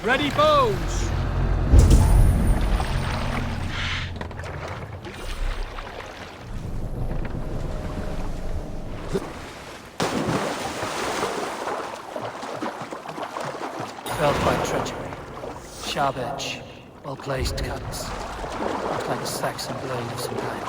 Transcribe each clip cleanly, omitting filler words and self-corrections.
Ready, bows! Felled by treachery. Sharp edge. Well-placed cuts. Looks like a Saxon blade of some kind.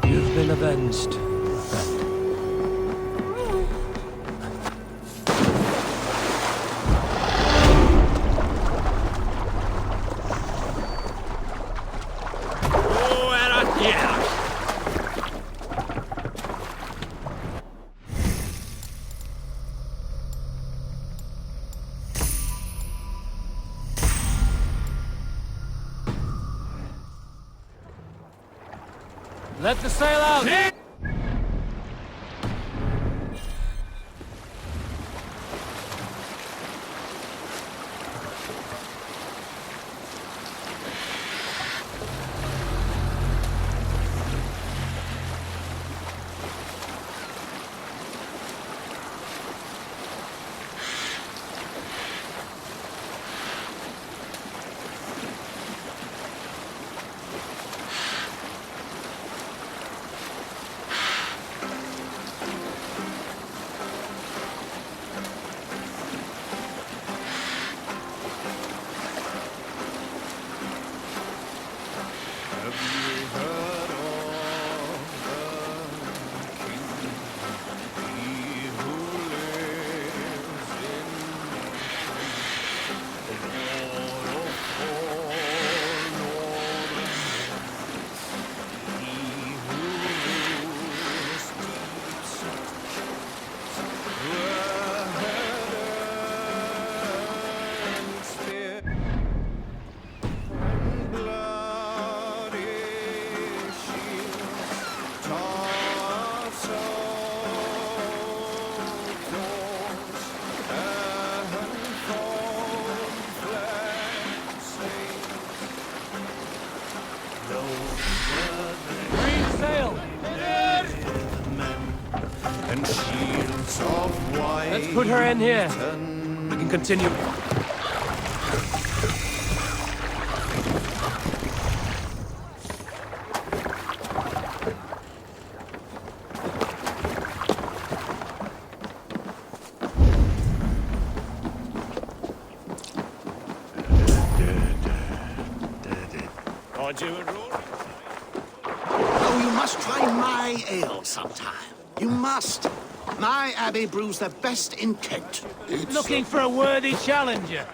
You've been avenged, friend. Let the sail out! Let's put her in here. We can continue. Oh, you must try my ale sometime. You must. My abbey brews the best in Kent. Looking for a worthy challenger.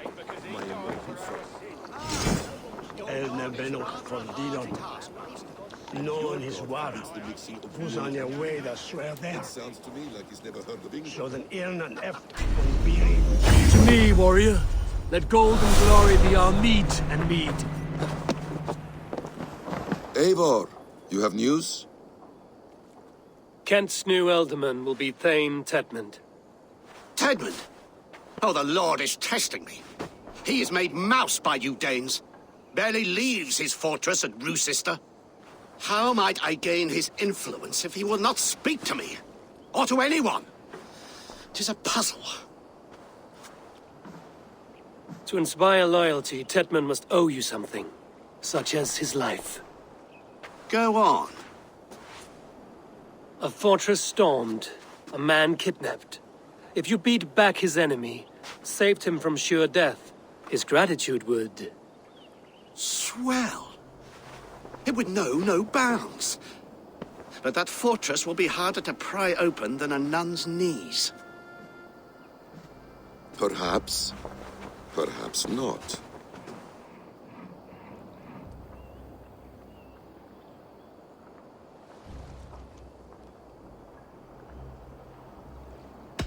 No one is war. Who's on your way to swear them? Sounds to me like he's never heard of English. So then Ian and F on being. To me, warrior. Let gold and glory be our meat and mead. Eivor, you have news? Kent's new ealdorman will be Thane Tedmund. Tedmund? Oh, the Lord is testing me. He is made mouse by you Danes. Barely leaves his fortress at Roosister. How might I gain his influence if he will not speak to me? Or to anyone? 'Tis a puzzle. To inspire loyalty, Tedman must owe you something, such as his life. Go on. A fortress stormed, a man kidnapped. If you beat back his enemy, saved him from sure death, his gratitude would... Swell. It would know no bounds. But that fortress will be harder to pry open than a nun's knees. Perhaps. Perhaps not.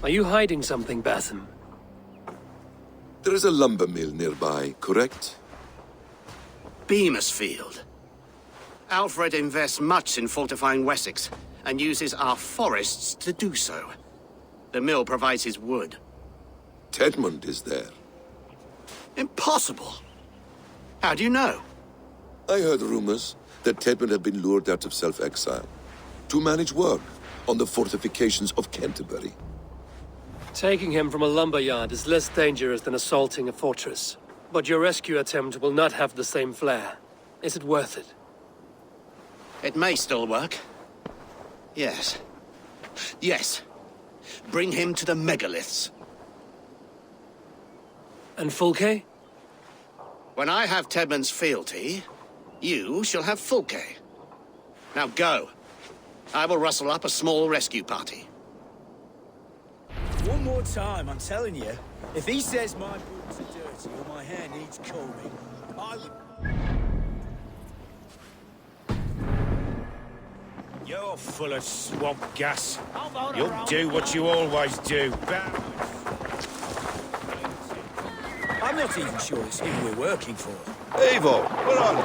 Are you hiding something, Batham? There is a lumber mill nearby, correct? Beamersfield. Alfred invests much in fortifying Wessex, and uses our forests to do so. The mill provides his wood. Tedmund is there. Impossible! How do you know? I heard rumors that Tedmund had been lured out of self-exile to manage work on the fortifications of Canterbury. Taking him from a lumberyard is less dangerous than assaulting a fortress. But your rescue attempt will not have the same flair. Is it worth it? It may still work. Yes. Yes. Bring him to the megaliths. And Fulke? When I have Tedmund's fealty, you shall have Fulke. Now go. I will rustle up a small rescue party. One more time, I'm telling you. If he says my boots are dirty or my hair needs combing, I would... You're full of swamp gas. You'll do what you always do. I'm not even sure it's him we're working for. Eivor, where are you?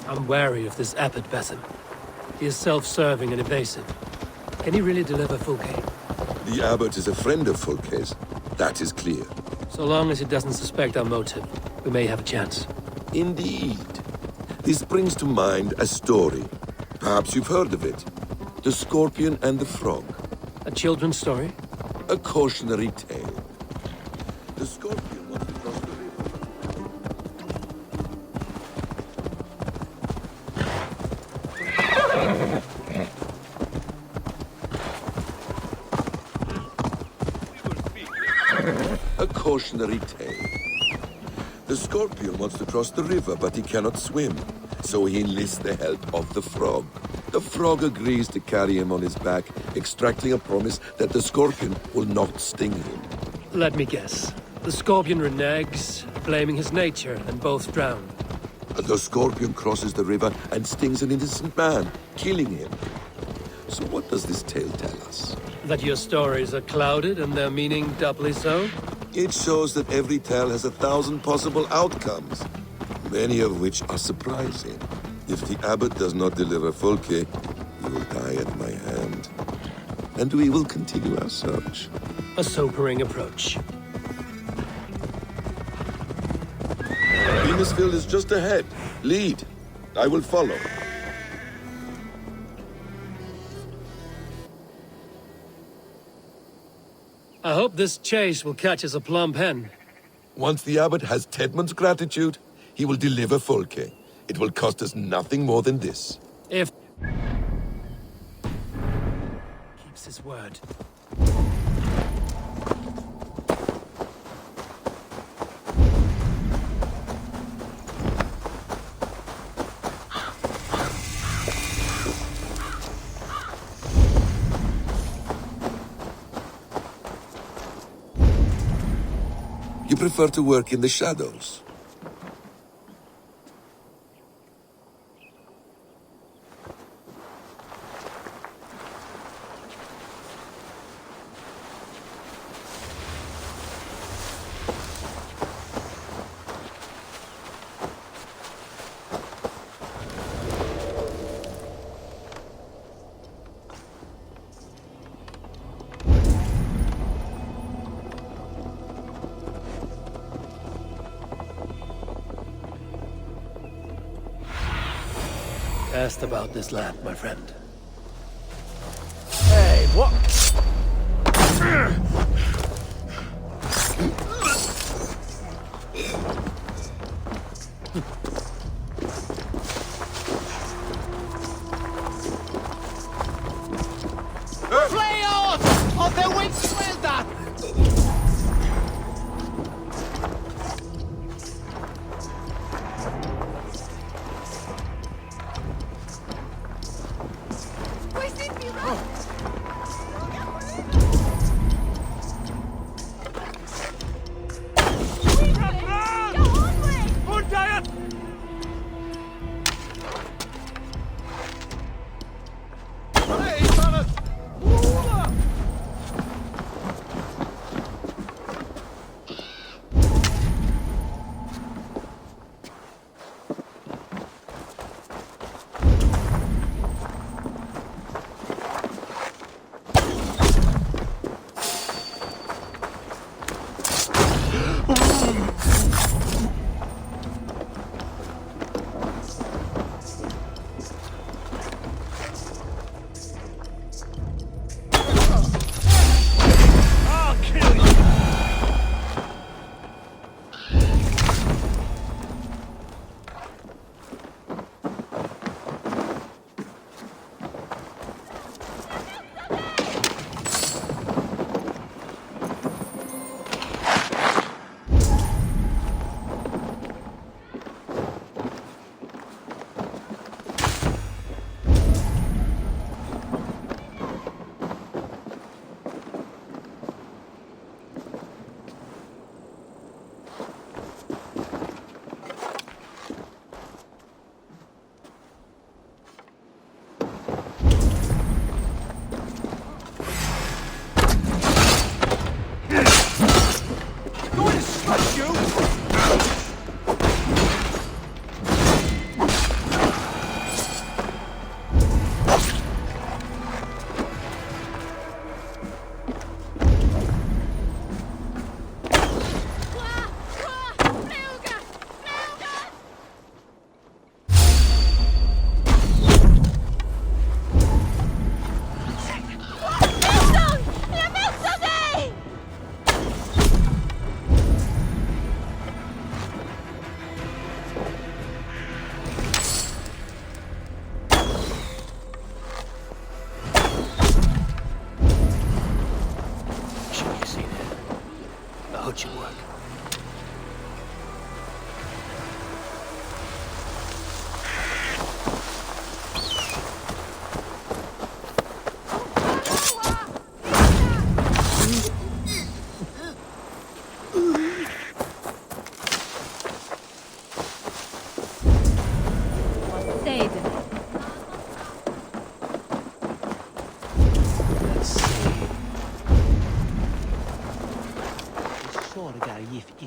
I'm wary of this abbot, Batham. He is self-serving and evasive. Can he really deliver Fulke? The abbot is a friend of Fulke's. That is clear. So long as he doesn't suspect our motive, we may have a chance. Indeed. This brings to mind a story. Perhaps you've heard of it. The Scorpion and the Frog. A children's story? A cautionary tale. The Scorpion wants to cross the river. A cautionary tale. The Scorpion wants to cross the river, but he cannot swim, so he enlists the help of the Frog. The Frog agrees to carry him on his back, extracting a promise that the Scorpion will not sting him. Let me guess. The Scorpion reneges, blaming his nature, and both drown. The Scorpion crosses the river and stings an innocent man, killing him. So what does this tale tell us? That your stories are clouded and their meaning doubly so? It shows that every tale has 1,000 possible outcomes, many of which are surprising. If the abbot does not deliver Fulke, he will die at my hand. And we will continue our search. A sobering approach. Beamersfield is just ahead. Lead. I will follow. I hope this chase will catch us a plump hen. Once the abbot has Tedmund's gratitude, he will deliver Fulke. It will cost us nothing more than this. If... keeps his word. You prefer to work in the shadows? Cast about this land, my friend. Hey, what? Of the Windswelder!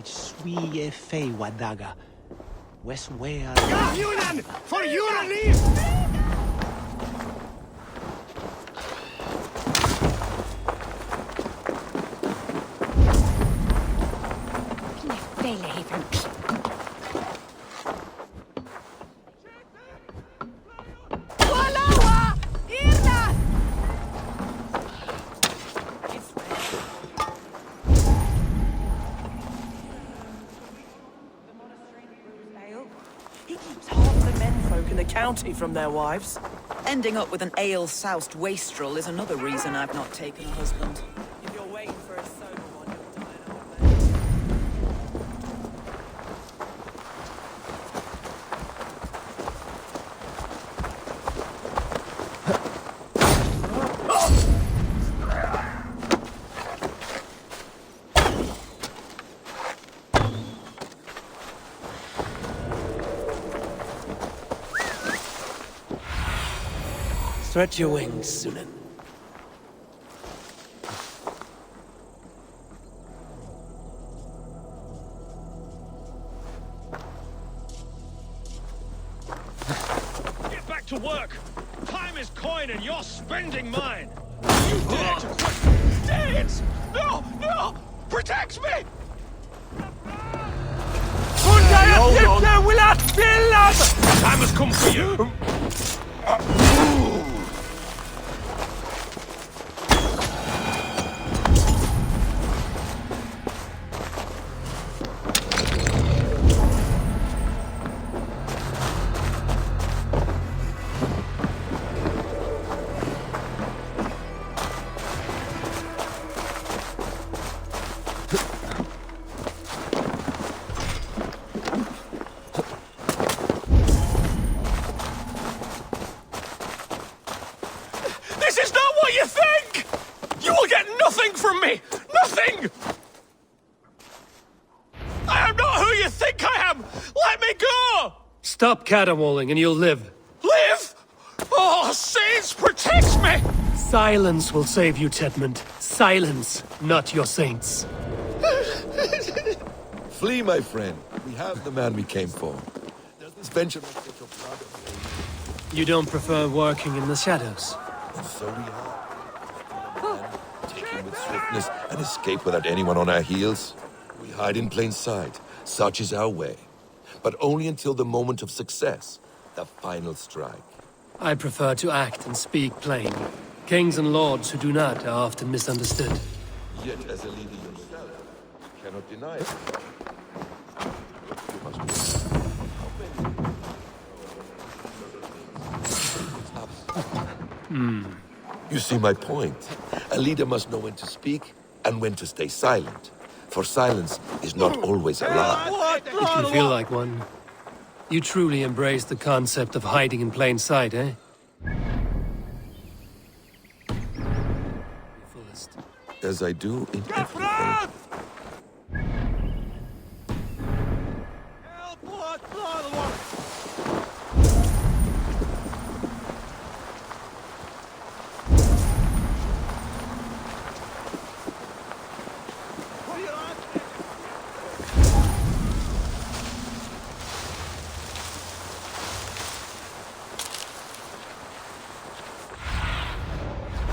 Swie fei wadaga. Wes wea. Yunan! For you to leave! County from their wives. Ending up with an ale-soused wastrel is another reason I've not taken a husband. If you're waiting for a sober one, you'll die in old age. Stretch your wings, Sunan. Get back to work! Time is coin and you're spending mine! You dare to question... Dance! No! No! Protect me! Time has come for you! me! Nothing! I am not who you think I am! Let me go! Stop caterwauling and you'll live. Live? Oh, saints, protect me! Silence will save you, Tedmund. Silence, not your saints. Flee, my friend. We have the man we came for. Does this venture not get your blood? You don't prefer working in the shadows? And so we are. Taking with swiftness and escape without anyone on our heels. We hide in plain sight. Such is our way. But only until the moment of success. The final strike. I prefer to act and speak plain. Kings and lords who do not are often misunderstood. Yet as a leader yourself, you cannot deny it. You see my point. A leader must know when to speak and when to stay silent. For silence is not always a lie. If you feel like one. You truly embrace the concept of hiding in plain sight, eh? Fullest. As I do in everything.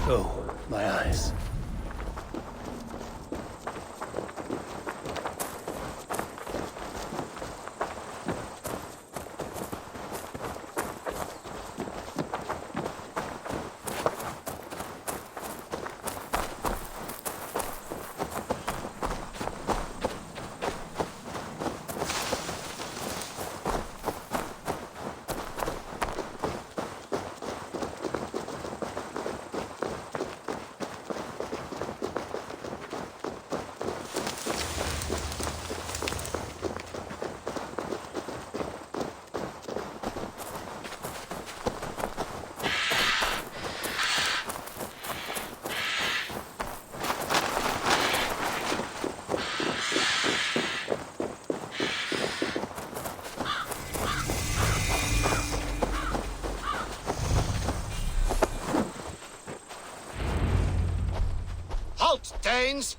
Oh, my eyes. Danes,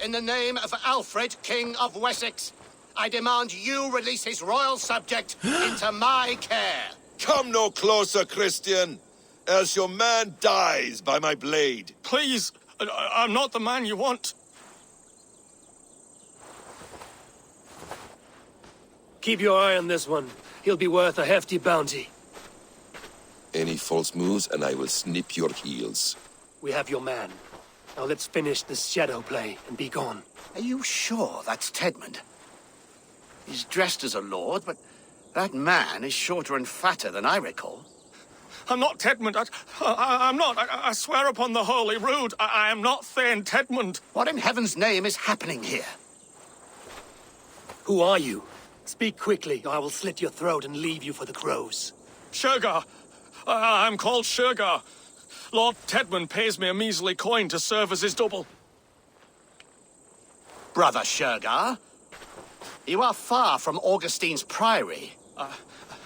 in the name of Alfred, King of Wessex, I demand you release his royal subject into my care. Come no closer, Christian, else your man dies by my blade. Please, I'm not the man you want. Keep your eye on this one. He'll be worth a hefty bounty. Any false moves and I will snip your heels. We have your man. Now let's finish this shadow play and be gone. Are you sure that's Tedmund? He's dressed as a lord, but that man is shorter and fatter than I recall. I'm not Tedmund. I'm not. I swear upon the Holy Rood, I am not Thane Tedmund. What in heaven's name is happening here? Who are you? Speak quickly, or I will slit your throat and leave you for the crows. Shergar. I'm called Shergar. Lord Tedmund pays me a measly coin to serve as his double. Brother Shergar, you are far from Augustine's priory.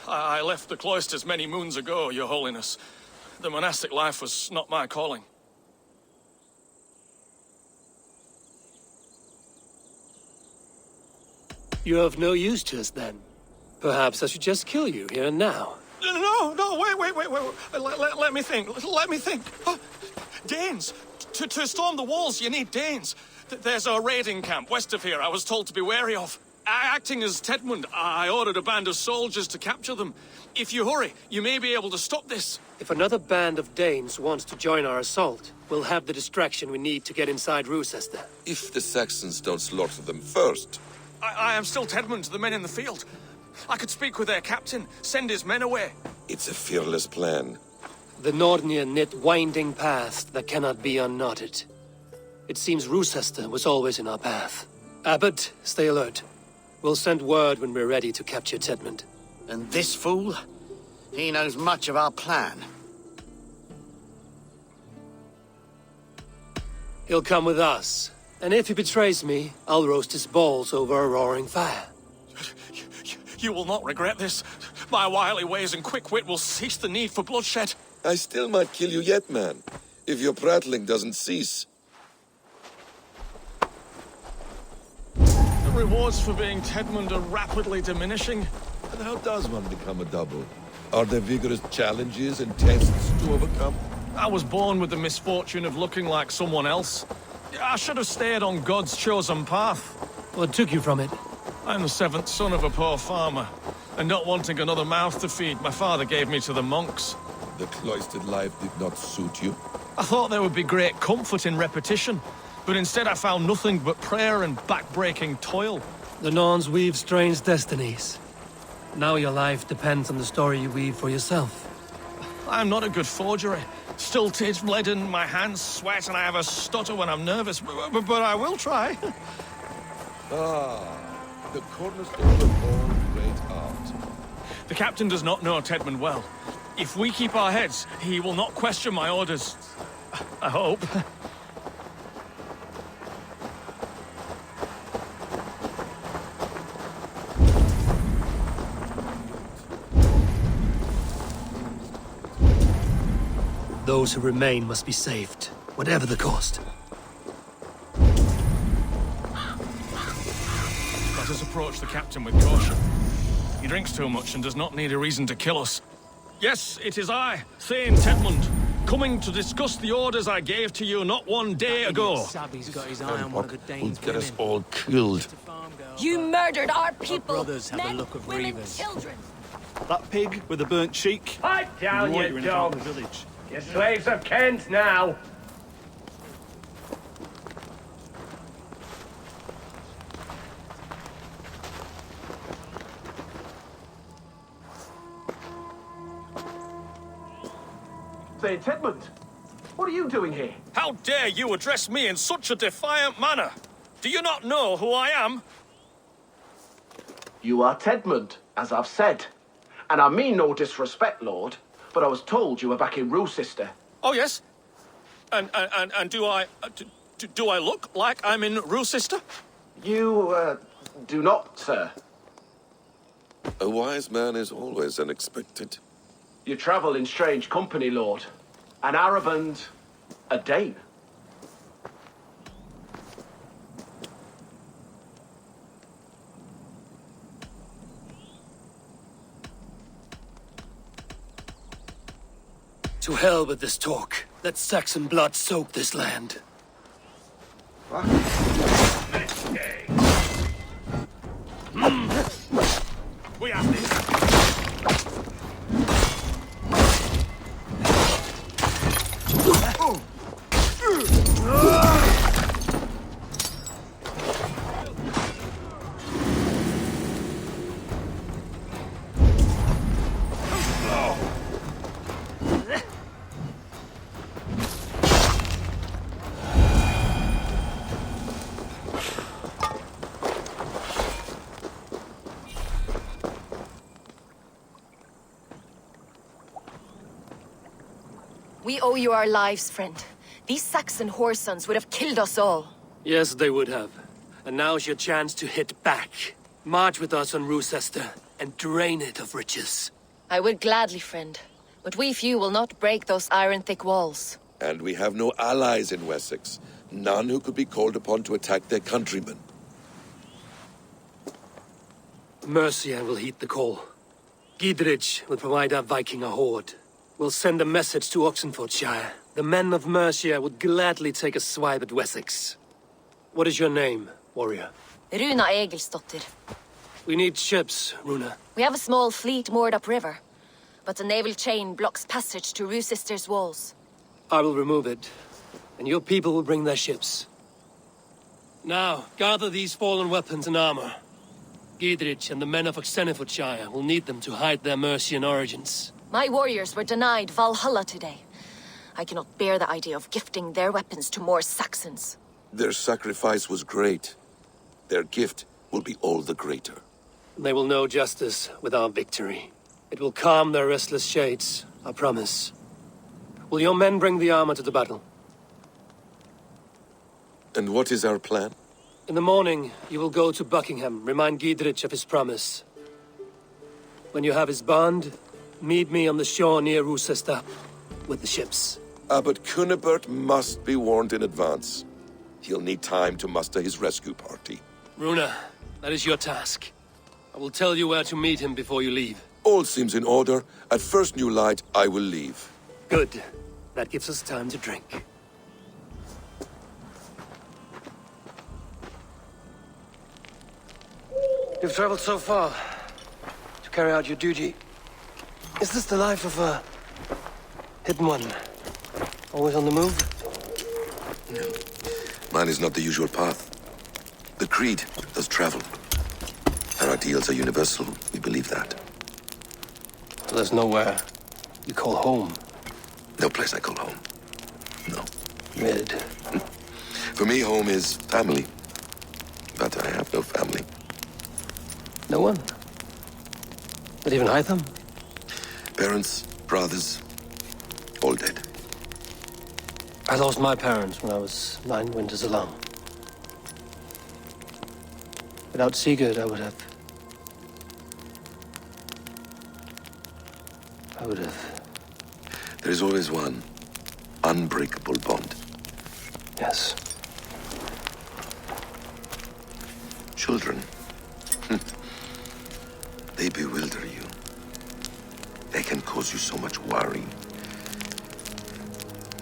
I left the cloisters many moons ago, Your Holiness. The monastic life was not my calling. You're of no use to us, then. Perhaps I should just kill you here and now. No, wait. Let me think. Oh, Danes! To storm the walls, you need Danes. There's a raiding camp west of here I was told to be wary of. Acting as Tedmund, I ordered a band of soldiers to capture them. If you hurry, you may be able to stop this. If another band of Danes wants to join our assault, we'll have the distraction we need to get inside Rochester. If the Saxons don't slaughter them first. I am still Tedmund to the men in the field. I could speak with their captain, send his men away. It's a fearless plan. The Nordnir knit winding paths that cannot be unknotted. It seems Rochester was always in our path. Abbot, stay alert. We'll send word when we're ready to capture Tedmund. And this fool? He knows much of our plan. He'll come with us. And if he betrays me, I'll roast his balls over a roaring fire. You will not regret this. My wily ways and quick wit will cease the need for bloodshed. I still might kill you yet, man, if your prattling doesn't cease. The rewards for being Tedmund are rapidly diminishing. And how does one become a double? Are there vigorous challenges and tests to overcome? I was born with the misfortune of looking like someone else. I should have stayed on God's chosen path. What took you from it? I'm the seventh son of a poor farmer, and not wanting another mouth to feed, my father gave me to the monks. The cloistered life did not suit you? I thought there would be great comfort in repetition, but instead I found nothing but prayer and back-breaking toil. The Norns weave strange destinies. Now your life depends on the story you weave for yourself. I'm not a good forgery. Stilted, leaden, my hands sweat, and I have a stutter when I'm nervous, but I will try. The cornerstone of all great art. The captain does not know Tedmund well. If we keep our heads, he will not question my orders. I hope. Those who remain must be saved, whatever the cost. Let us approach the captain with caution. He drinks too much and does not need a reason to kill us. Yes, it is I, Thane Tedmund, coming to discuss the orders I gave to you not one day ago. Sabby's got his eye on one of the Will Danes' get us women. all killed. You murdered our people! brothers have a Men, look of women, reavers. children! That pig with the burnt cheek. Pipe down, Right, you you're in a dogs! village. Your slaves are Kent now! Say, Tedmund, what are you doing here? How dare you address me in such a defiant manner? Do you not know who I am? You are Tedmund, as I've said. And I mean no disrespect, Lord, but I was told you were back in Rochester. Oh, yes? And do I... do I look like I'm in Rochester? You, do not, sir. A wise man is always unexpected. You travel in strange company, Lord. An Arab and a Dane. To hell with this talk. Let Saxon blood soak this land. We have this. We owe you our lives, friend. These Saxon whoresons would have killed us all. Yes, they would have. And now's your chance to hit back. March with us on Rochester and drain it of riches. I would gladly, friend. But we few will not break those iron-thick walls. And we have no allies in Wessex. None who could be called upon to attack their countrymen. Mercia will heed the call. Gidrich will provide our Viking a horde. We'll send a message to Oxenfordshire. The men of Mercia would gladly take a swipe at Wessex. What is your name, warrior? Runa Egilsdotter. We need ships, Runa. We have a small fleet moored upriver, but the naval chain blocks passage to Rochester's walls. I will remove it, and your people will bring their ships. Now, gather these fallen weapons and armor. Gidrich and the men of Oxenfordshire will need them to hide their Mercian origins. My warriors were denied Valhalla today. I cannot bear the idea of gifting their weapons to more Saxons. Their sacrifice was great. Their gift will be all the greater. They will know justice with our victory. It will calm their restless shades, I promise. Will your men bring the armor to the battle? And what is our plan? In the morning, you will go to Buckingham, remind Giedrich of his promise. When you have his bond, meet me on the shore near Rochester with the ships. Abbot Cunibert must be warned in advance. He'll need time to muster his rescue party. Runa, that is your task. I will tell you where to meet him before you leave. All seems in order. At first new light, I will leave. Good. That gives us time to drink. You've traveled so far to carry out your duty. Is this the life of a hidden one? Always on the move? No. Mine is not the usual path. The Creed does travel. Our ideals are universal. We believe that. So there's nowhere you call home? No place I call home. No. Mid. For me, home is family. But I have no family. No one? Not even Hytham? Parents, brothers, all dead. I lost my parents when I was 9 winters alone. Without Sigurd, I would have... There is always one unbreakable bond. Yes. Children. They bewilder you. They can cause you so much worry.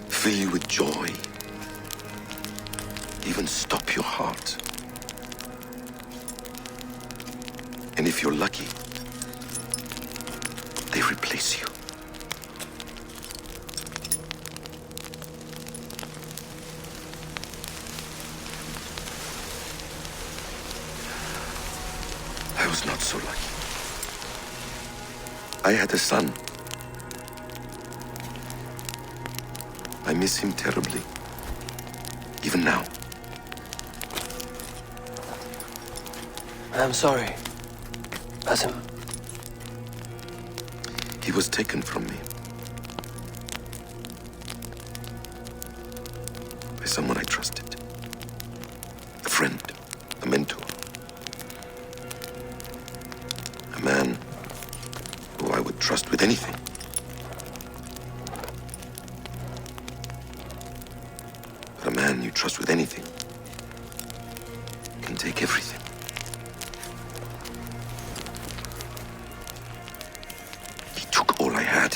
Fill you with joy. Even stop your heart. And if you're lucky, they replace you. I was not so lucky. I had a son. I miss him terribly. Even now. I'm sorry. Basim. He was taken from me. By someone I trusted. A friend. A mentor. A man who I would trust with anything. But a man you trust with anything can take everything. He took all I had.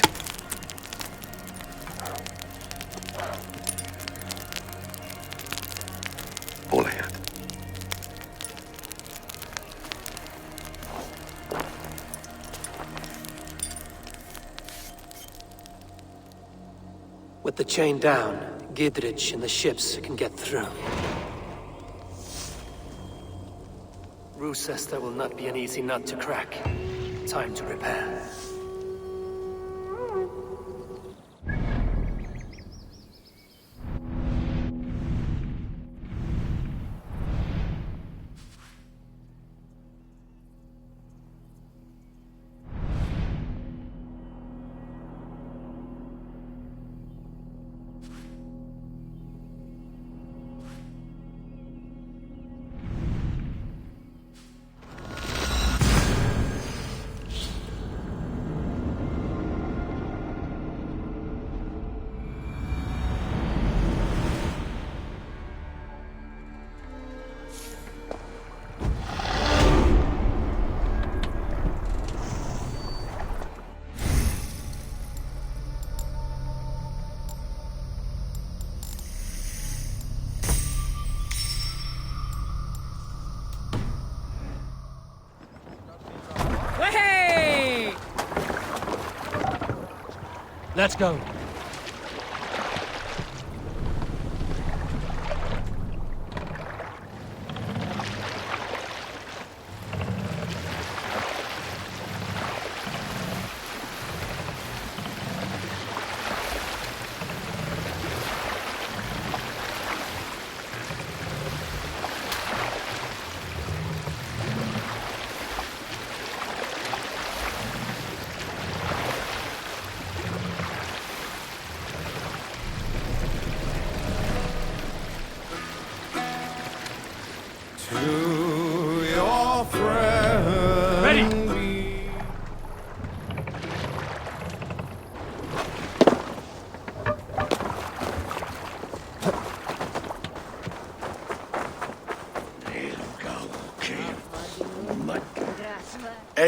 All I had. With the chain down, Giedrich and the ships can get through. Rochester will not be an easy nut to crack. Time to repair. Let's go.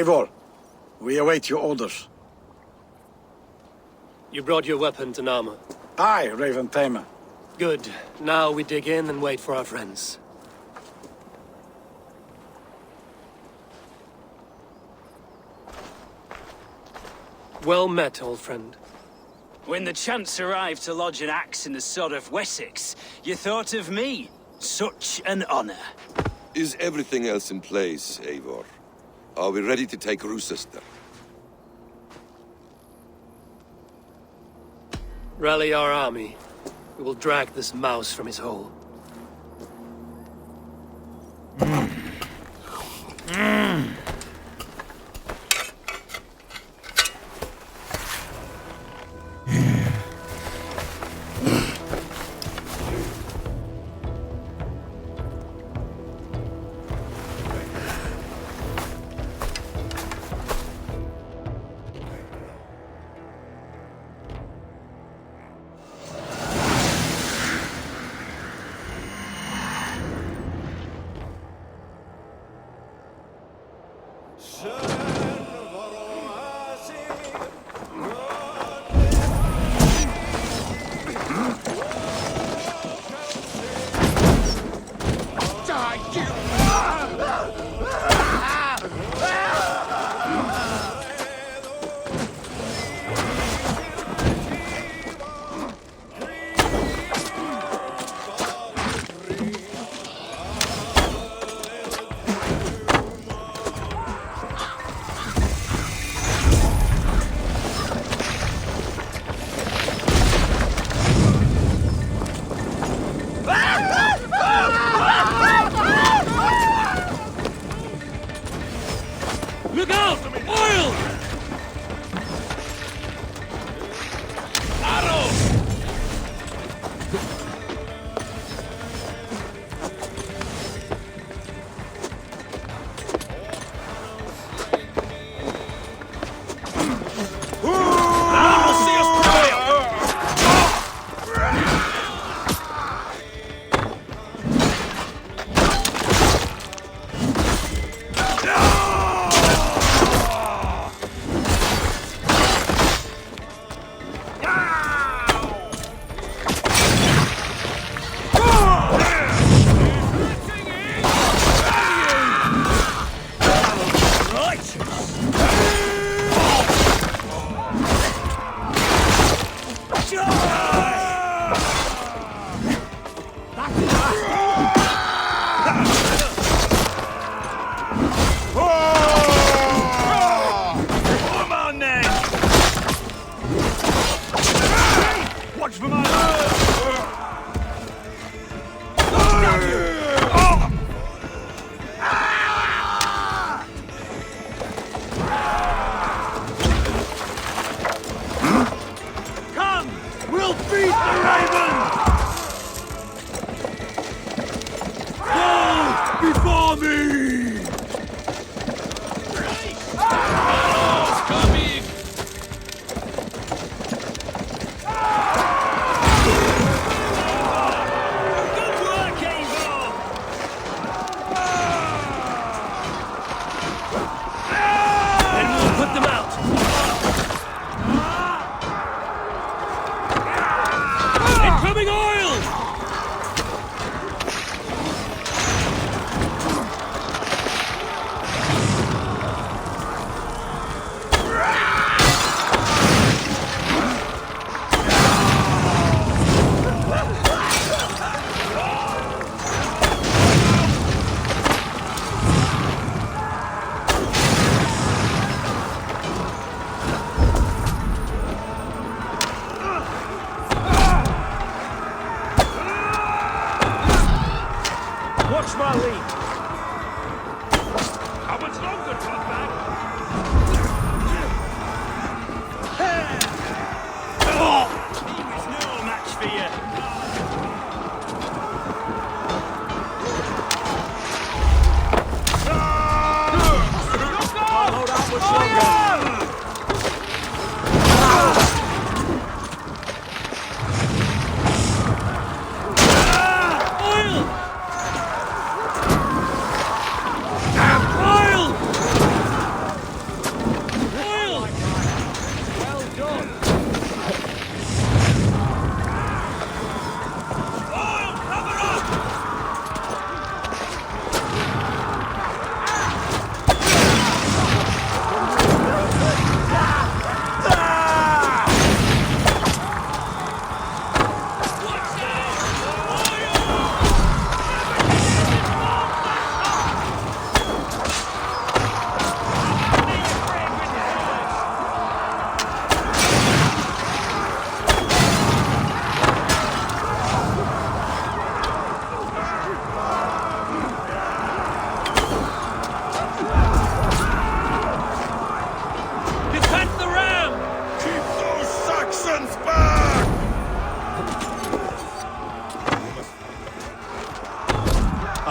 Eivor, we await your orders. You brought your weapons and armor. Aye, Raven Tamer. Good. Now we dig in and wait for our friends. Well met, old friend. When the chance arrived to lodge an axe in the sod of Wessex, you thought of me. Such an honor. Is everything else in place, Eivor? Are we ready to take Rochester? Rally our army. We will drag this mouse from his hole. Look out! Oil!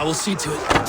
I will see to it.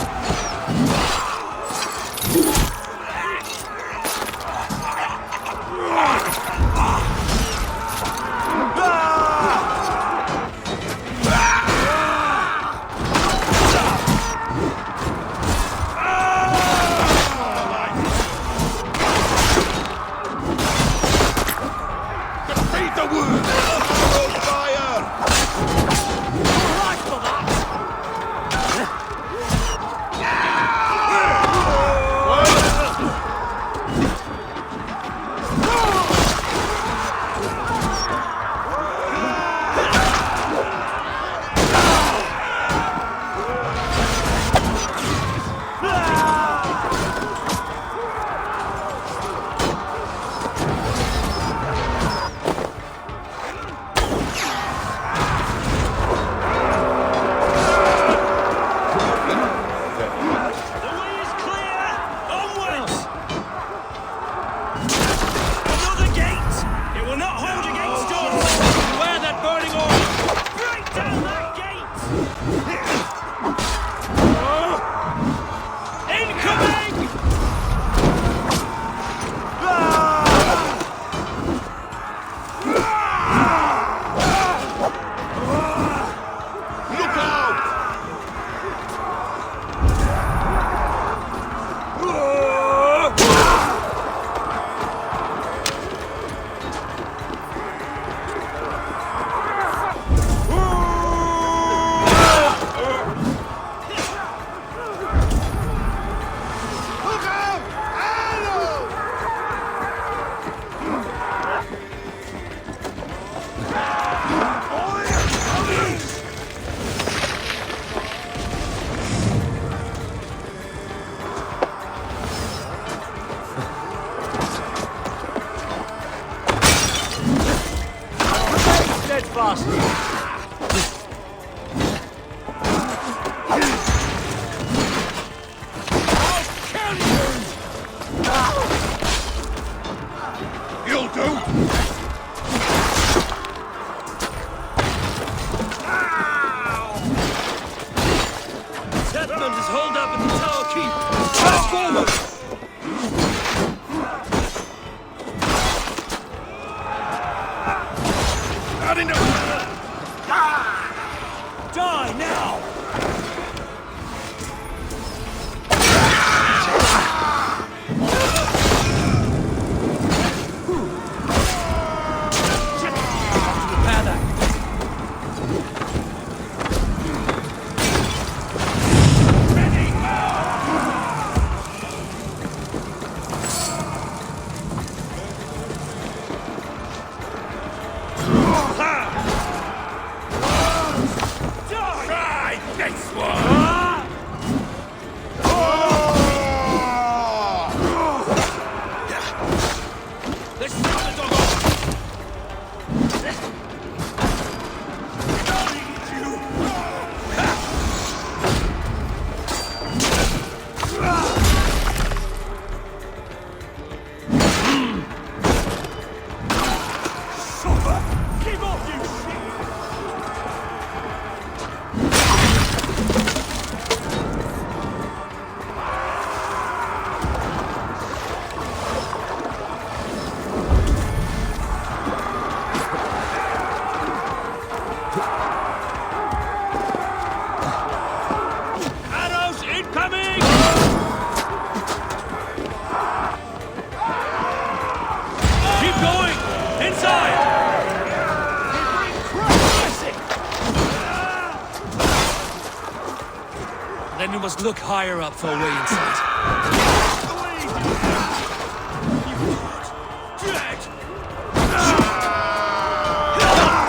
Then we must look higher up for a way inside.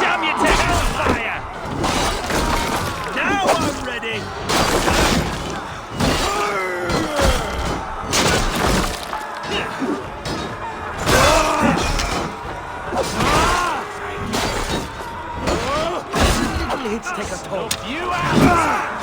Damn you, take fire! Now I'm ready! Little hits take a toll. You out!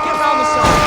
Get round the side.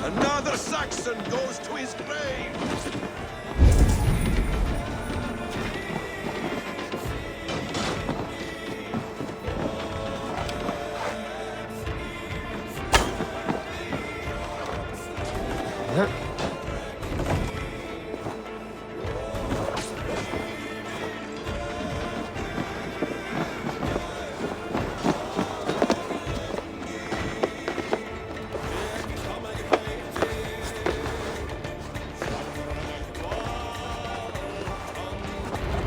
Another Saxon goes to his grave!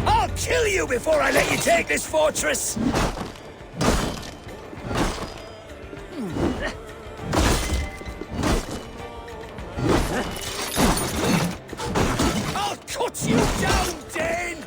I'll kill you before I let you take this fortress! I'll cut you down, Dane!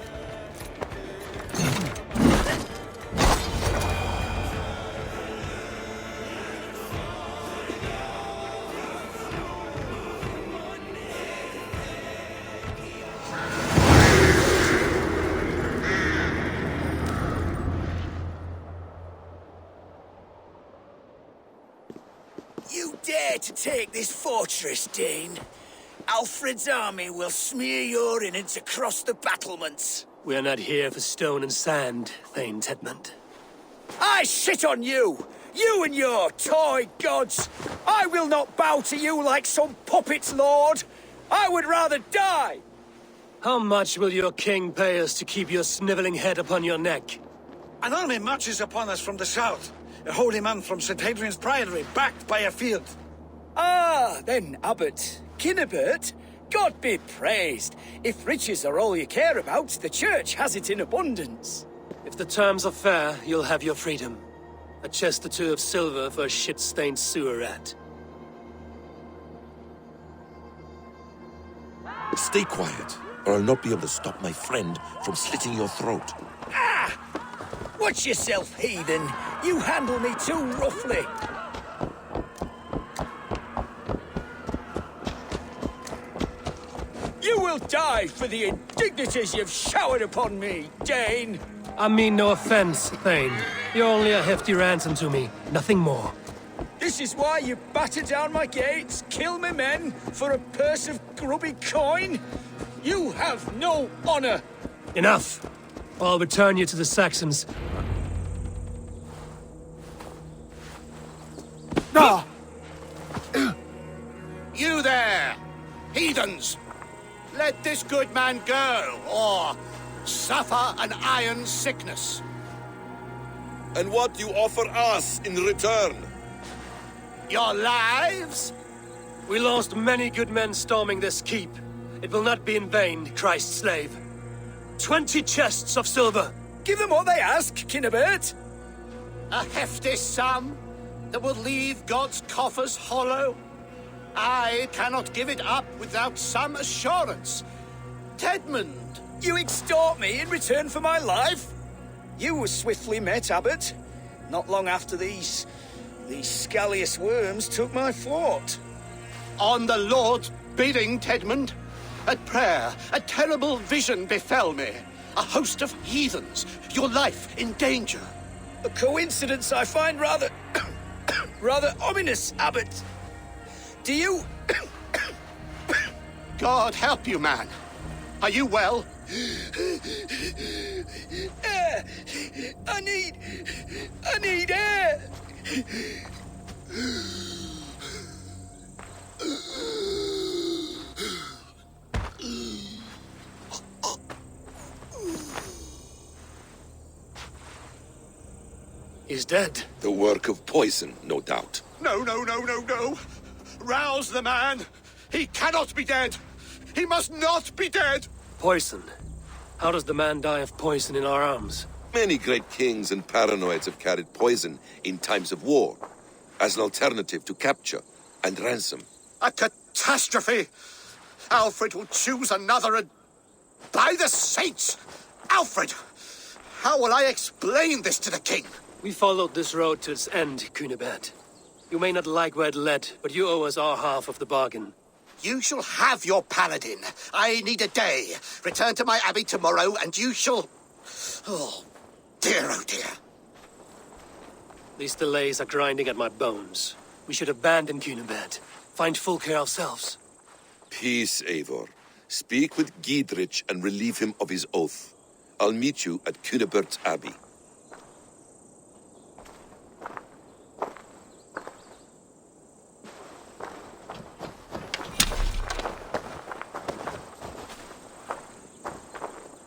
You dare to take this fortress, Dane? Alfred's army will smear your innards across the battlements. We are not here for stone and sand, Thane Tedmund. I shit on you! You and your toy gods! I will not bow to you like some puppet's lord! I would rather die! How much will your king pay us to keep your snivelling head upon your neck? An army marches upon us from the south. A holy man from St. Hadrian's Priory, backed by a field. Ah, then, Abbot. Kinnebert, God be praised. If riches are all you care about, the church has it in abundance. If the terms are fair, you'll have your freedom. A chest or two of silver for a shit-stained sewer rat. Stay quiet, or I'll not be able to stop my friend from slitting your throat. Ah! Watch yourself, heathen. You handle me too roughly. You will die for the indignities you've showered upon me, Dane. I mean no offense, Thane. You're only a hefty ransom to me, nothing more. This is why you batter down my gates, kill me men, for a purse of grubby coin? You have no honor! Enough! I'll return you to the Saxons. No! You there! Heathens! Let this good man go, or suffer an iron sickness. And what do you offer us in return? Your lives? We lost many good men storming this keep. It will not be in vain, Christ's slave. 20 chests of silver. Give them what they ask, Kinnebert. A hefty sum that will leave God's coffers hollow? I cannot give it up without some assurance. Tedmund! You extort me in return for my life? You were swiftly met, Abbot. Not long after these scallious worms took my fort. On the Lord's bidding, Tedmund. At prayer, a terrible vision befell me. A host of heathens, your life in danger. A coincidence I find rather... rather ominous, Abbot. Do you... God help you, man. Are you well? Air! I need air! He's dead. The work of poison, no doubt. No. Rouse the man. He cannot be dead. He must not be dead. Poison. How does the man die of poison in our arms? Many great kings and paranoids have carried poison in times of war, as an alternative to capture and ransom. A catastrophe. Alfred will choose another and... By the saints! Alfred! How will I explain this to the king? We followed this road to its end, Cunibert. You may not like where it led, but you owe us our half of the bargain. You shall have your paladin. I need a day. Return to my abbey tomorrow, and you shall Oh, dear, oh dear. These delays are grinding at my bones. We should abandon Cunibert. Find Fulke ourselves. Peace, Eivor. Speak with Giedrich and relieve him of his oath. I'll meet you at Cunibert's Abbey.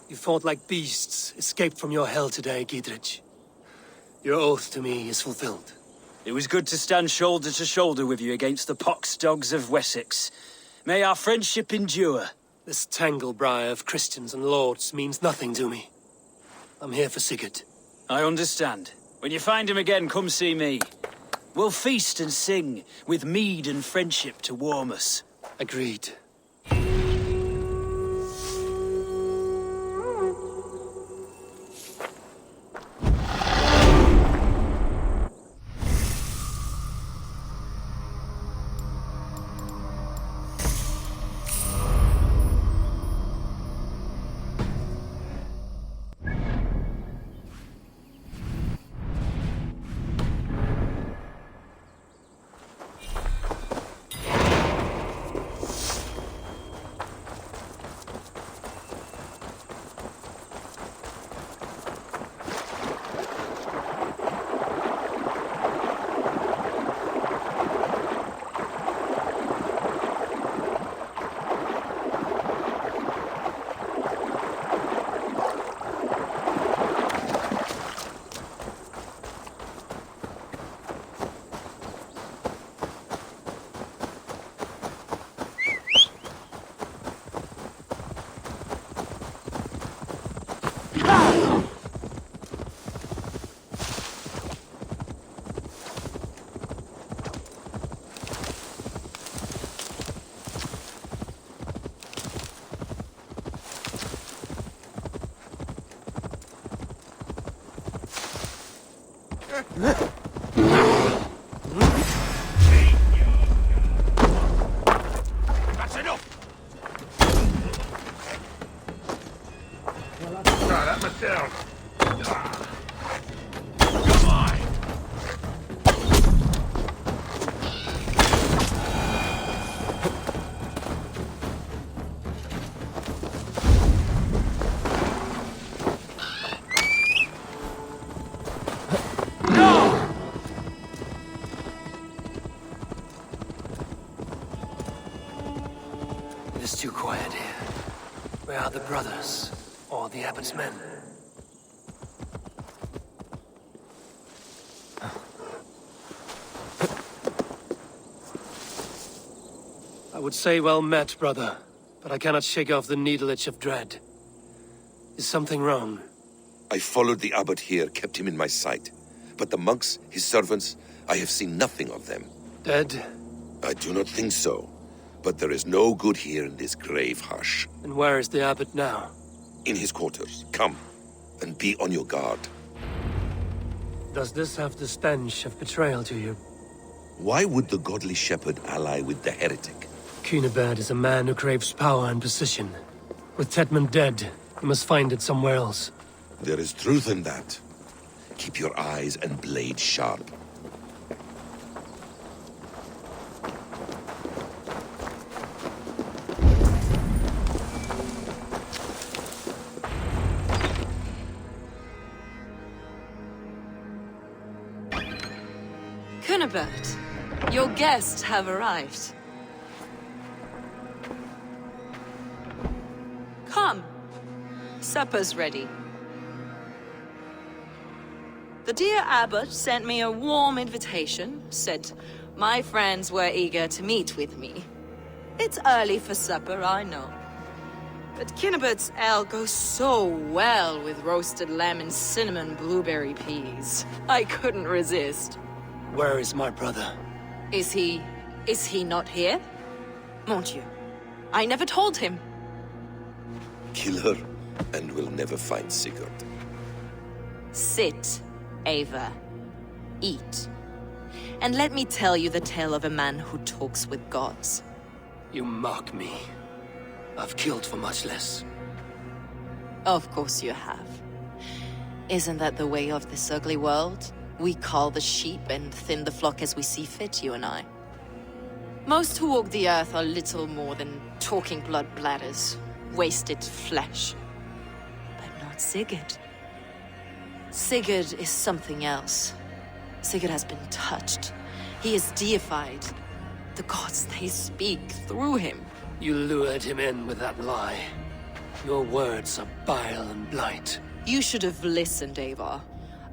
You fought like beasts, escaped from your hell today, Giedrich. Your oath to me is fulfilled. It was good to stand shoulder to shoulder with you against the pox dogs of Wessex. May our friendship endure. This tangle-briar of Christians and lords means nothing to me. I'm here for Sigurd. I understand. When you find him again, come see me. We'll feast and sing, with mead and friendship to warm us. Agreed. That's enough! Try that myself. Come on! It is too quiet here. Where are the brothers? Or the abbot's men? I would say well met, brother, but I cannot shake off the needle itch of dread. Is something wrong? I followed the abbot here, kept him in my sight. But the monks, his servants, I have seen nothing of them. Dead? I do not think so. But there is no good here in this grave hush. And where is the abbot now? In his quarters. Come, and be on your guard. Does this have the stench of betrayal to you? Why would the godly shepherd ally with the heretic? Cunibert is a man who craves power and position. With Tedman dead, he must find it somewhere else. There is truth in that. Keep your eyes and blade sharp. Cunibert, your guests have arrived. Come. Supper's ready. The dear abbot sent me a warm invitation, said my friends were eager to meet with me. It's early for supper, I know. But Cunibert's ale goes so well with roasted lamb and cinnamon blueberry peas. I couldn't resist. Where is my brother? Is he not here? Mon Dieu, I never told him. Kill her, and we'll never find Sigurd. Sit, Ava. Eat. And let me tell you the tale of a man who talks with gods. You mock me. I've killed for much less. Of course you have. Isn't that the way of this ugly world? We cull the sheep and thin the flock as we see fit, you and I. Most who walk the earth are little more than talking blood bladders, wasted flesh. But not Sigurd. Sigurd is something else. Sigurd has been touched. He is deified. The gods, they speak through him. You lured him in with that lie. Your words are bile and blight. You should have listened, Avar.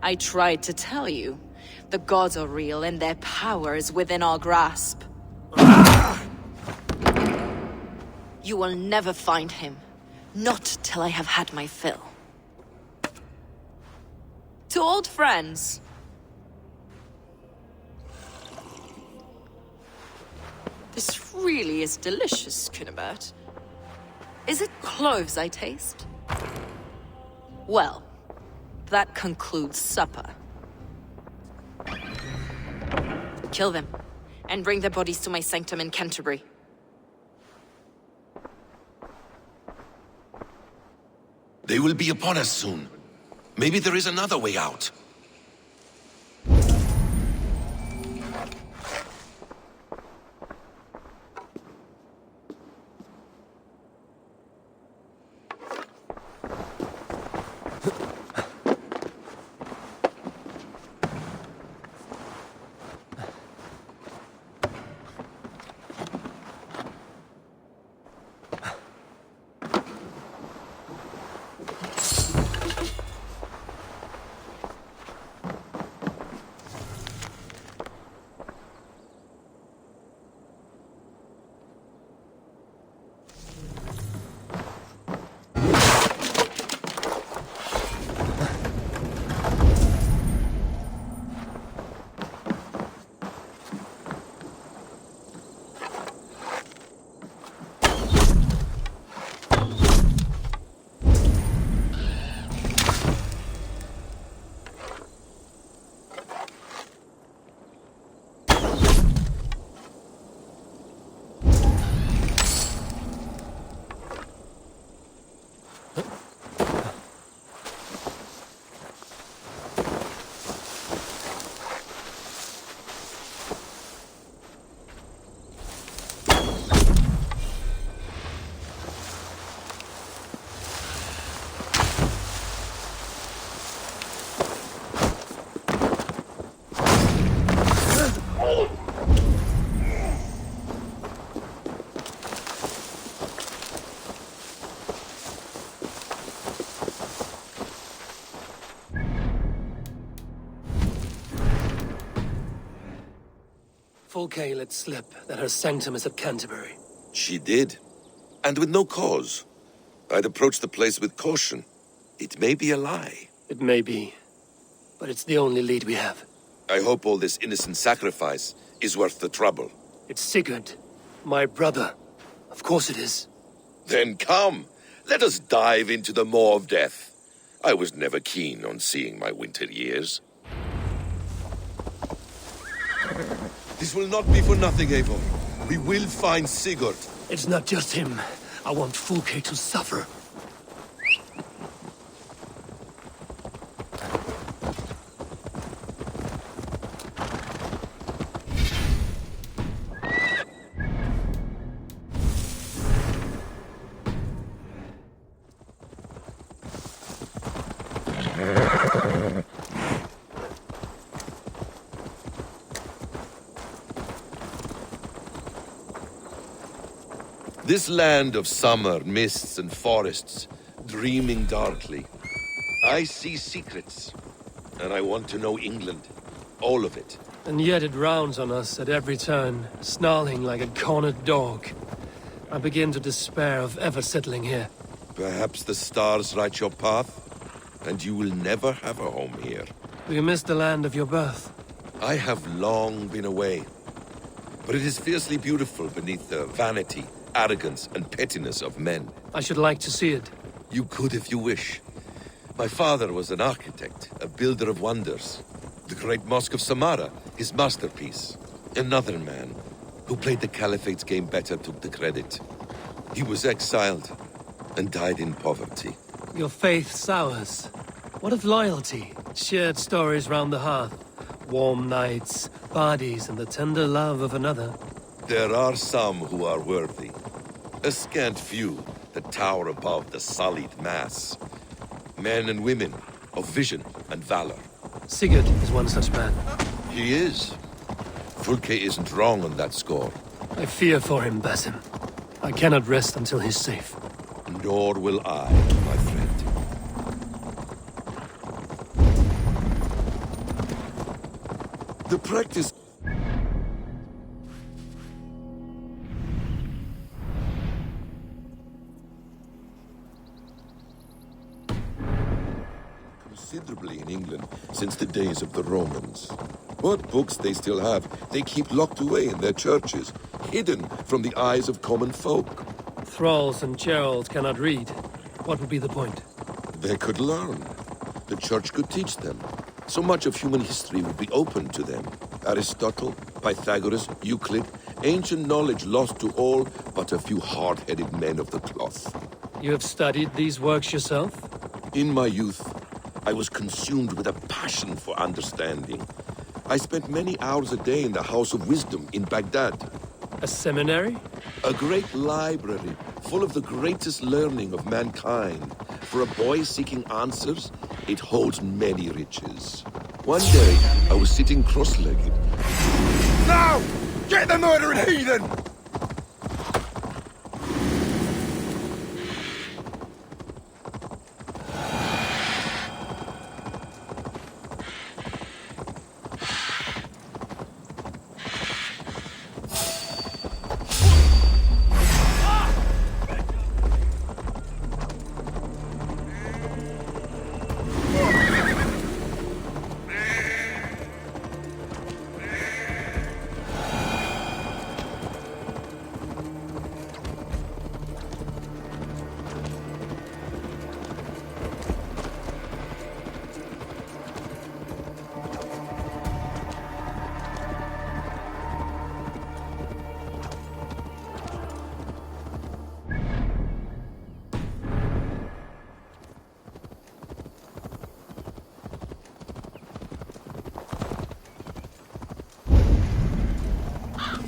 I tried to tell you. The gods are real and their power is within our grasp. You will never find him. Not till I have had my fill. To old friends. This really is delicious, Cunibert. Is it cloves I taste? Well, that concludes supper. Kill them, and bring their bodies to my sanctum in Canterbury. They will be upon us soon. Maybe there is another way out. Fulke let slip that her sanctum is at Canterbury. She did. And with no cause. I'd approach the place with caution. It may be a lie. It may be. But it's the only lead we have. I hope all this innocent sacrifice is worth the trouble. It's Sigurd. My brother. Of course it is. Then come. Let us dive into the maw of death. I was never keen on seeing my winter years. This will not be for nothing, Eivor. We will find Sigurd. It's not just him. I want Fulke to suffer. This land of summer, mists and forests, dreaming darkly. I see secrets, and I want to know England. All of it. And yet it rounds on us at every turn, snarling like a cornered dog. I begin to despair of ever settling here. Perhaps the stars write your path, and you will never have a home here. Do you miss the land of your birth? I have long been away, but it is fiercely beautiful beneath the vanity, arrogance and pettiness of men. I should like to see it. You could if you wish. My father was an architect, a builder of wonders. The great Mosque of Samarra, his masterpiece. Another man, who played the Caliphate's game better, took the credit. He was exiled and died in poverty. Your faith sours. What of loyalty? Shared stories round the hearth. Warm nights, bodies, and the tender love of another. There are some who are worthy. A scant few that tower above the sullied mass. Men and women of vision and valor. Sigurd is one such man. He is. Fulke isn't wrong on that score. I fear for him, Basim. I cannot rest until he's safe. Nor will I, my friend. The practice... considerably in England since the days of the Romans. What books they still have, they keep locked away in their churches, hidden from the eyes of common folk. Thralls and Gerald cannot read. What would be the point? They could learn. The church could teach them. So much of human history would be open to them. Aristotle, Pythagoras, Euclid, ancient knowledge lost to all but a few hard-headed men of the cloth. You have studied these works yourself? In my youth, I was consumed with a passion for understanding. I spent many hours a day in the House of Wisdom in Baghdad. A seminary? A great library full of the greatest learning of mankind. For a boy seeking answers, it holds many riches. One day, I was sitting cross-legged. Now! Get the murdering heathen!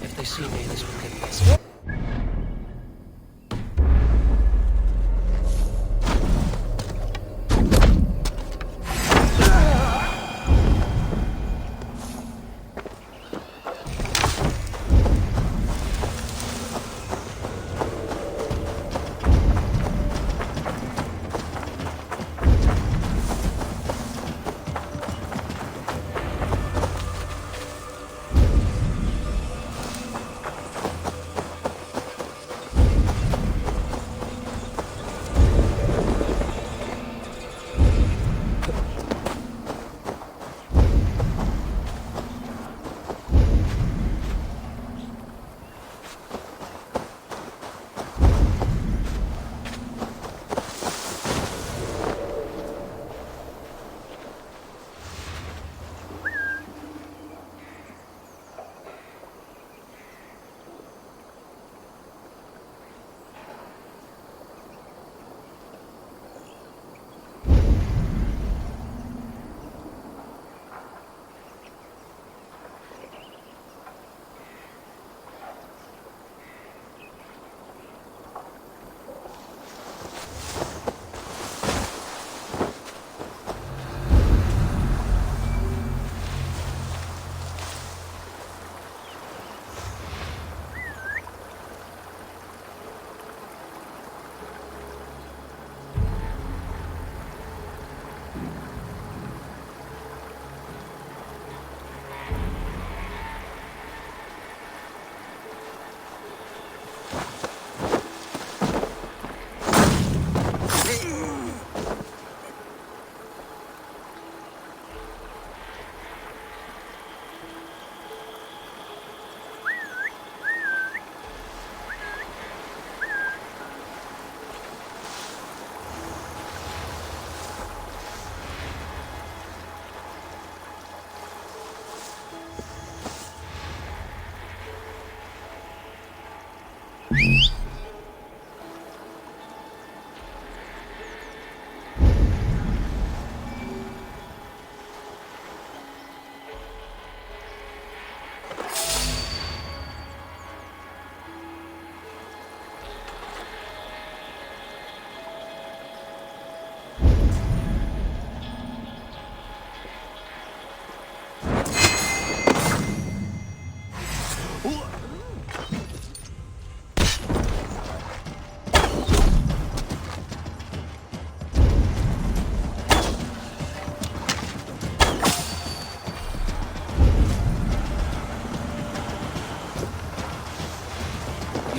If they see me, this will get messy.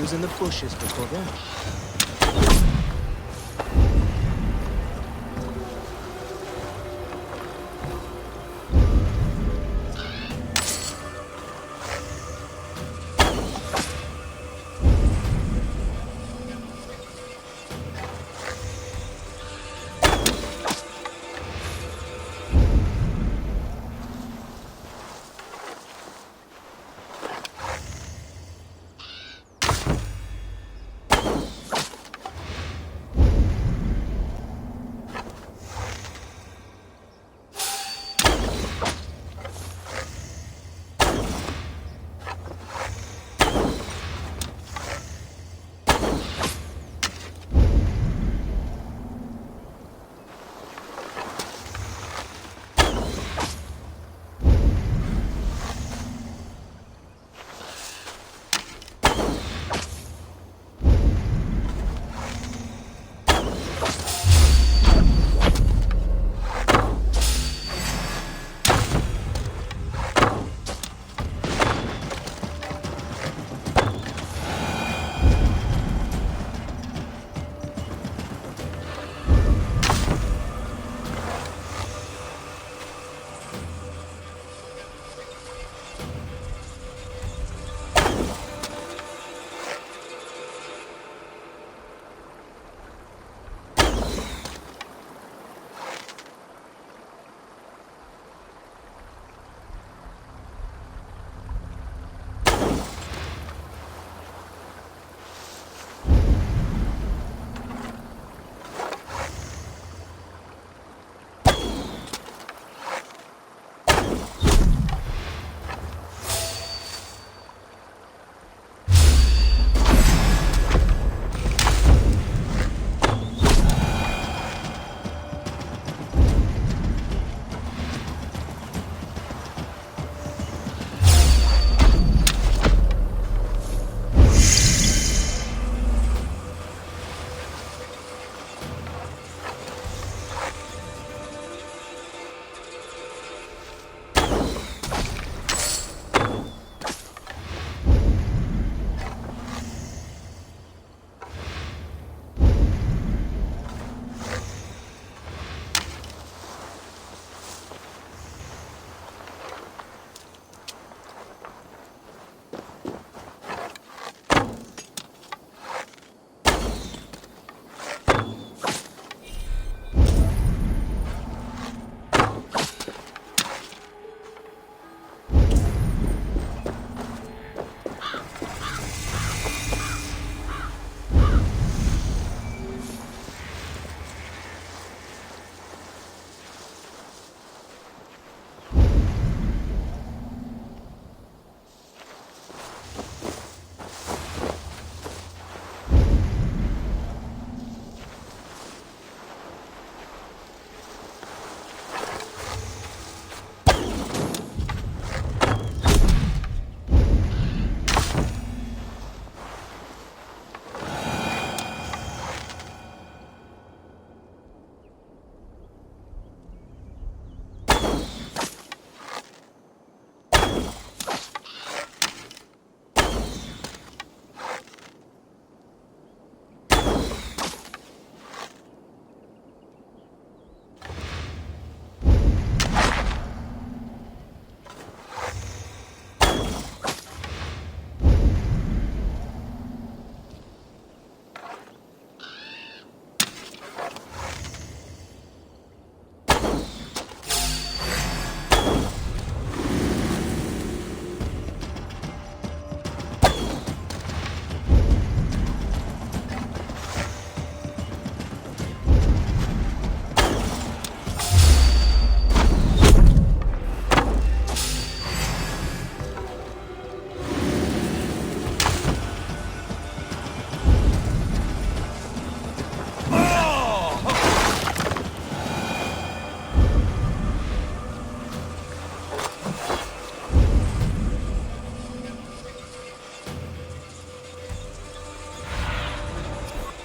was in the bushes before then.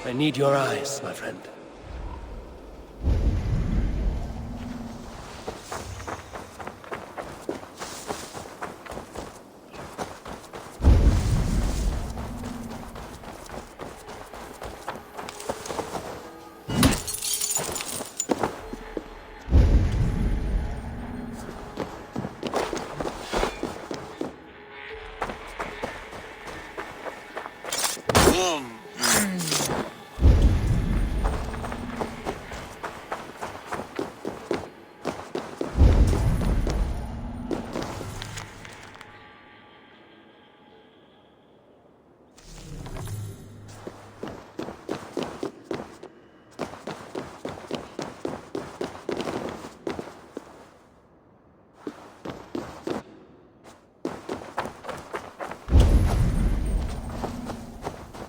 I need your eyes, my friend.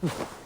Oof.